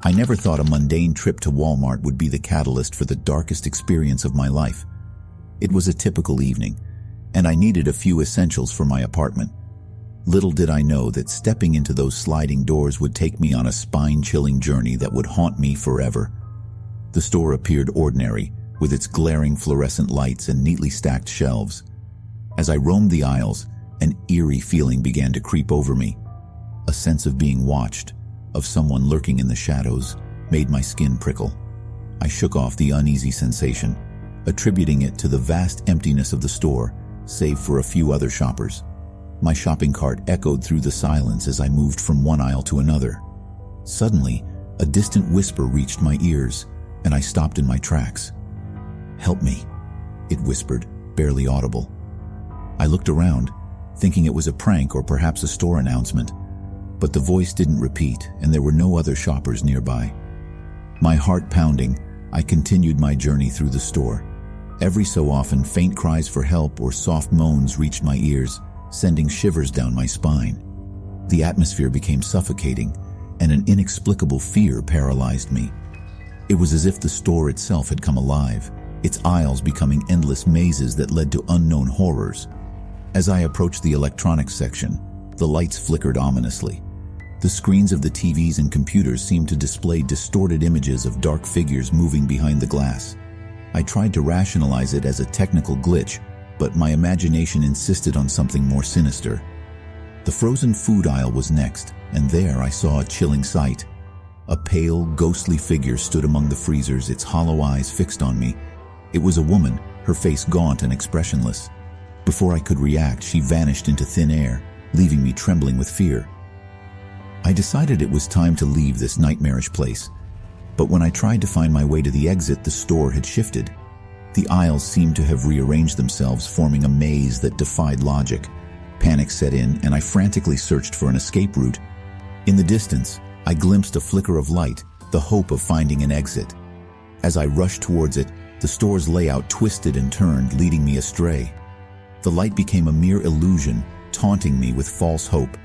I never thought a mundane trip to Walmart would be the catalyst for the darkest experience of my life. It was a typical evening, and I needed a few essentials for my apartment. Little did I know that stepping into those sliding doors would take me on a spine-chilling journey that would haunt me forever. The store appeared ordinary, with its glaring fluorescent lights and neatly stacked shelves. As I roamed the aisles, an eerie feeling began to creep over me. A sense of being watched, of someone lurking in the shadows, made my skin prickle. I shook off the uneasy sensation, attributing it to the vast emptiness of the store, save for a few other shoppers. My shopping cart echoed through the silence as I moved from one aisle to another. Suddenly, a distant whisper reached my ears, and I stopped in my tracks. "Help me," it whispered, barely audible. I looked around, thinking it was a prank or perhaps a store announcement. But the voice didn't repeat, and there were no other shoppers nearby. My heart pounding, I continued my journey through the store. Every so often, faint cries for help or soft moans reached my ears, sending shivers down my spine. The atmosphere became suffocating, and an inexplicable fear paralyzed me. It was as if the store itself had come alive, its aisles becoming endless mazes that led to unknown horrors. As I approached the electronics section, the lights flickered ominously. The screens of the TVs and computers seemed to display distorted images of dark figures moving behind the glass. I tried to rationalize it as a technical glitch, but my imagination insisted on something more sinister. The frozen food aisle was next, and there I saw a chilling sight. A pale, ghostly figure stood among the freezers, its hollow eyes fixed on me. It was a woman, her face gaunt and expressionless. Before I could react, she vanished into thin air, leaving me trembling with fear. I decided it was time to leave this nightmarish place, but when I tried to find my way to the exit, the store had shifted. The aisles seemed to have rearranged themselves, forming a maze that defied logic. Panic set in, and I frantically searched for an escape route. In the distance, I glimpsed a flicker of light, the hope of finding an exit. As I rushed towards it, the store's layout twisted and turned, leading me astray. The light became a mere illusion, taunting me with false hope.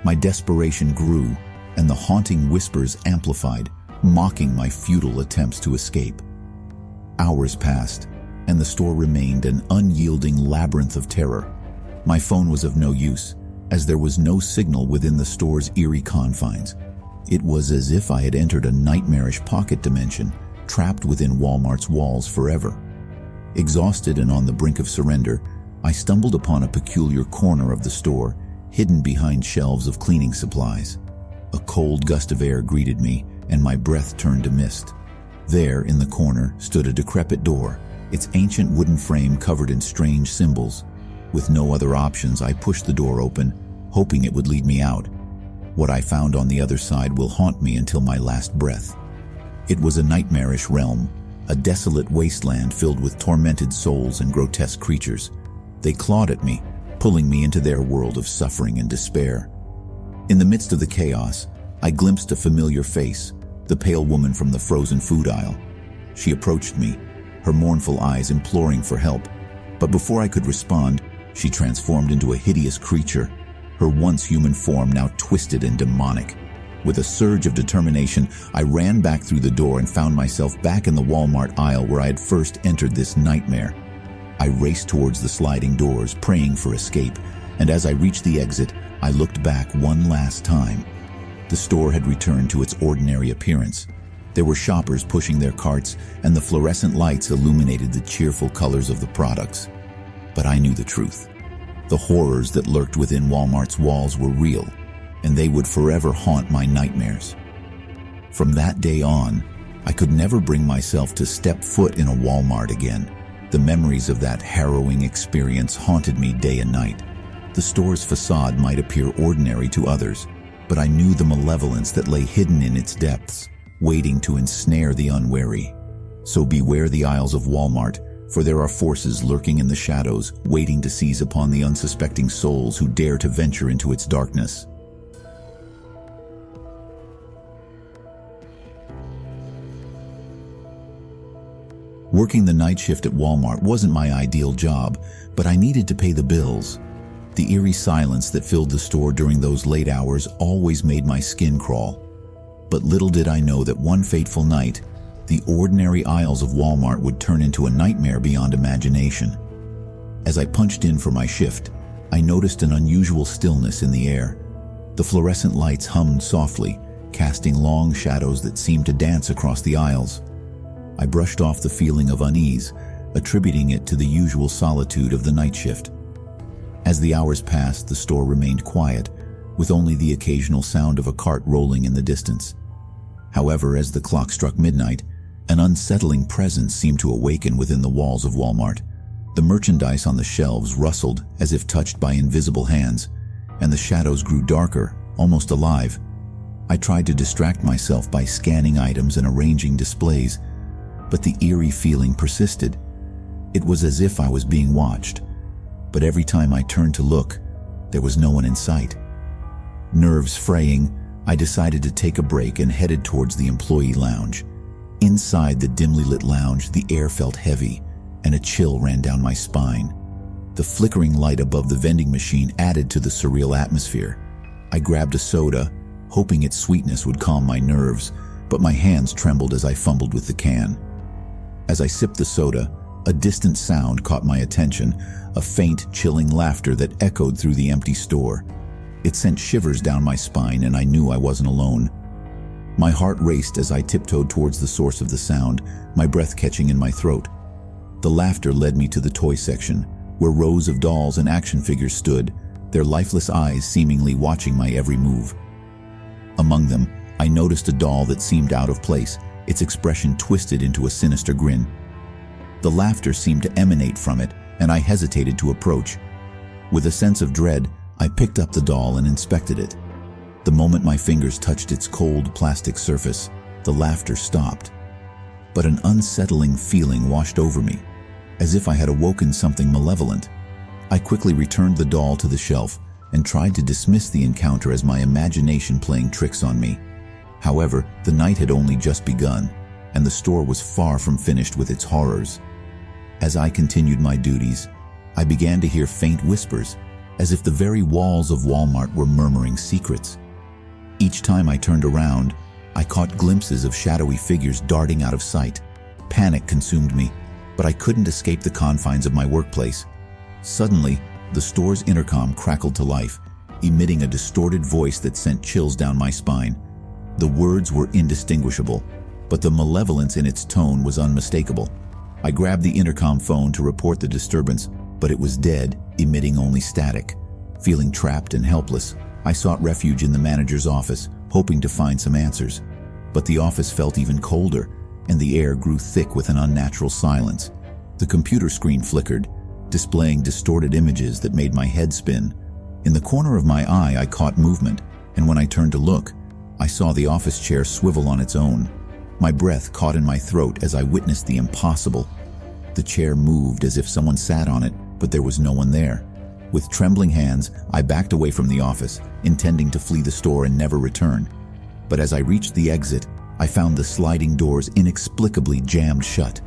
My desperation grew, and the haunting whispers amplified, mocking my futile attempts to escape. Hours passed, and the store remained an unyielding labyrinth of terror. My phone was of no use, as there was no signal within the store's eerie confines. It was as if I had entered a nightmarish pocket dimension, trapped within Walmart's walls forever. Exhausted and on the brink of surrender, I stumbled upon a peculiar corner of the store, hidden behind shelves of cleaning supplies. A cold gust of air greeted me, and my breath turned to mist. There, in the corner, stood a decrepit door, its ancient wooden frame covered in strange symbols. With no other options, I pushed the door open, hoping it would lead me out. What I found on the other side will haunt me until my last breath. It was a nightmarish realm, a desolate wasteland filled with tormented souls and grotesque creatures. They clawed at me, pulling me into their world of suffering and despair. In the midst of the chaos, I glimpsed a familiar face, the pale woman from the frozen food aisle. She approached me, her mournful eyes imploring for help. But before I could respond, she transformed into a hideous creature, her once human form now twisted and demonic. With a surge of determination, I ran back through the door and found myself back in the Walmart aisle where I had first entered this nightmare. I raced towards the sliding doors, praying for escape, and as I reached the exit, I looked back one last time. The store had returned to its ordinary appearance. There were shoppers pushing their carts, and the fluorescent lights illuminated the cheerful colors of the products. But I knew the truth. The horrors that lurked within Walmart's walls were real, and they would forever haunt my nightmares. From that day on, I could never bring myself to step foot in a Walmart again. The memories of that harrowing experience haunted me day and night. The store's facade might appear ordinary to others, but I knew the malevolence that lay hidden in its depths, waiting to ensnare the unwary. So beware the aisles of Walmart, for there are forces lurking in the shadows, waiting to seize upon the unsuspecting souls who dare to venture into its darkness. Working the night shift at Walmart wasn't my ideal job, but I needed to pay the bills. The eerie silence that filled the store during those late hours always made my skin crawl. But little did I know that one fateful night, the ordinary aisles of Walmart would turn into a nightmare beyond imagination. As I punched in for my shift, I noticed an unusual stillness in the air. The fluorescent lights hummed softly, casting long shadows that seemed to dance across the aisles. I brushed off the feeling of unease, attributing it to the usual solitude of the night shift. As the hours passed, the store remained quiet, with only the occasional sound of a cart rolling in the distance. However, as the clock struck midnight, an unsettling presence seemed to awaken within the walls of Walmart. The merchandise on the shelves rustled as if touched by invisible hands, and the shadows grew darker, almost alive. I tried to distract myself by scanning items and arranging displays, but the eerie feeling persisted. It was as if I was being watched, but every time I turned to look, there was no one in sight. Nerves fraying, I decided to take a break and headed towards the employee lounge. Inside the dimly lit lounge, the air felt heavy, and a chill ran down my spine. The flickering light above the vending machine added to the surreal atmosphere. I grabbed a soda, hoping its sweetness would calm my nerves, but my hands trembled as I fumbled with the can. As I sipped the soda, a distant sound caught my attention, a faint, chilling laughter that echoed through the empty store. It sent shivers down my spine, and I knew I wasn't alone. My heart raced as I tiptoed towards the source of the sound, my breath catching in my throat. The laughter led me to the toy section, where rows of dolls and action figures stood, their lifeless eyes seemingly watching my every move. Among them, I noticed a doll that seemed out of place, its expression twisted into a sinister grin. The laughter seemed to emanate from it, and I hesitated to approach. With a sense of dread, I picked up the doll and inspected it. The moment my fingers touched its cold plastic surface, the laughter stopped. But an unsettling feeling washed over me, as if I had awoken something malevolent. I quickly returned the doll to the shelf and tried to dismiss the encounter as my imagination playing tricks on me. However, the night had only just begun, and the store was far from finished with its horrors. As I continued my duties, I began to hear faint whispers, as if the very walls of Walmart were murmuring secrets. Each time I turned around, I caught glimpses of shadowy figures darting out of sight. Panic consumed me, but I couldn't escape the confines of my workplace. Suddenly, the store's intercom crackled to life, emitting a distorted voice that sent chills down my spine. The words were indistinguishable, but the malevolence in its tone was unmistakable. I grabbed the intercom phone to report the disturbance, but it was dead, emitting only static. Feeling trapped and helpless, I sought refuge in the manager's office, hoping to find some answers. But the office felt even colder, and the air grew thick with an unnatural silence. The computer screen flickered, displaying distorted images that made my head spin. In the corner of my eye, I caught movement, and when I turned to look, I saw the office chair swivel on its own. My breath caught in my throat as I witnessed the impossible. The chair moved as if someone sat on it, but there was no one there. With trembling hands, I backed away from the office, intending to flee the store and never return. But as I reached the exit, I found the sliding doors inexplicably jammed shut.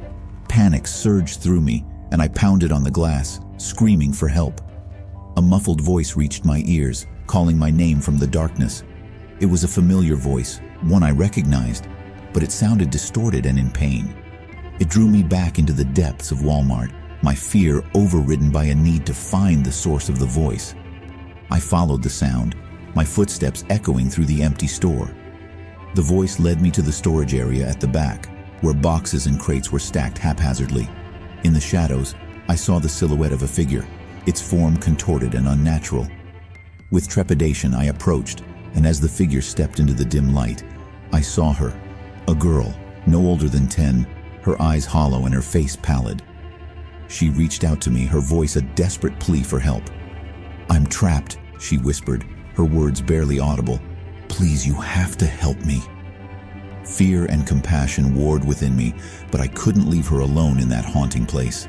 Panic surged through me, and I pounded on the glass, screaming for help. A muffled voice reached my ears, calling my name from the darkness. It was a familiar voice, one I recognized, but it sounded distorted and in pain. It drew me back into the depths of Walmart, my fear overridden by a need to find the source of the voice. I followed the sound, my footsteps echoing through the empty store. The voice led me to the storage area at the back, where boxes and crates were stacked haphazardly. In the shadows, I saw the silhouette of a figure, its form contorted and unnatural. With trepidation, I approached, and as the figure stepped into the dim light, I saw her, a girl, no older than 10, her eyes hollow and her face pallid. She reached out to me, her voice a desperate plea for help. "I'm trapped," she whispered, her words barely audible. "Please, you have to help me." Fear and compassion warred within me, but I couldn't leave her alone in that haunting place.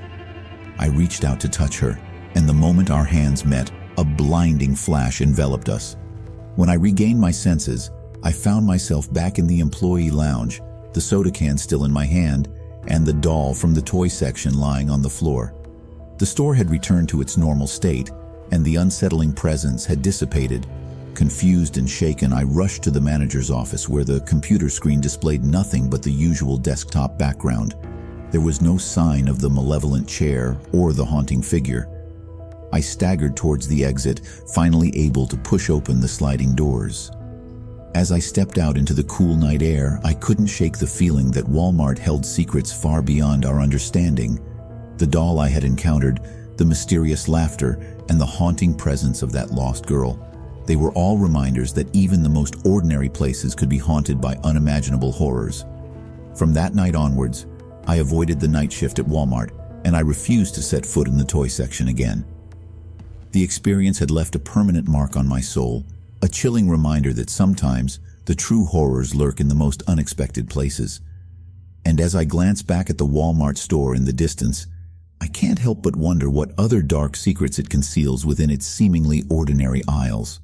I reached out to touch her, and the moment our hands met, a blinding flash enveloped us. When I regained my senses, I found myself back in the employee lounge, the soda can still in my hand, and the doll from the toy section lying on the floor. The store had returned to its normal state, and the unsettling presence had dissipated. Confused and shaken, I rushed to the manager's office where the computer screen displayed nothing but the usual desktop background. There was no sign of the malevolent chair or the haunting figure. I staggered towards the exit, finally able to push open the sliding doors. As I stepped out into the cool night air, I couldn't shake the feeling that Walmart held secrets far beyond our understanding. The doll I had encountered, the mysterious laughter, and the haunting presence of that lost girl. They were all reminders that even the most ordinary places could be haunted by unimaginable horrors. From that night onwards, I avoided the night shift at Walmart, and I refused to set foot in the toy section again. The experience had left a permanent mark on my soul, a chilling reminder that sometimes the true horrors lurk in the most unexpected places. And as I glance back at the Walmart store in the distance, I can't help but wonder what other dark secrets it conceals within its seemingly ordinary aisles.